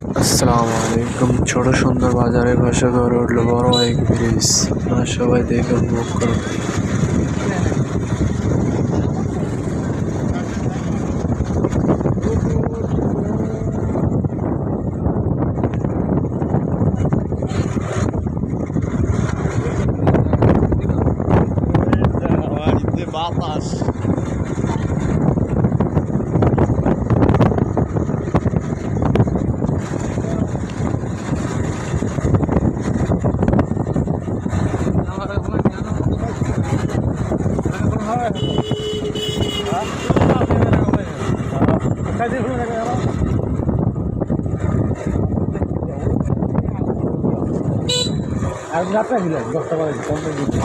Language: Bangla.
আসসালামু আলাইকুম। ছোট সুন্দর বাজারের পাশে গড়ে উঠল বড় এক ব্রিজ। আপনারা সবাই দেখে উপভোগ করুন। বাতাস রাত্রে গেলেন 10টা বাজে রাত্রে বেশি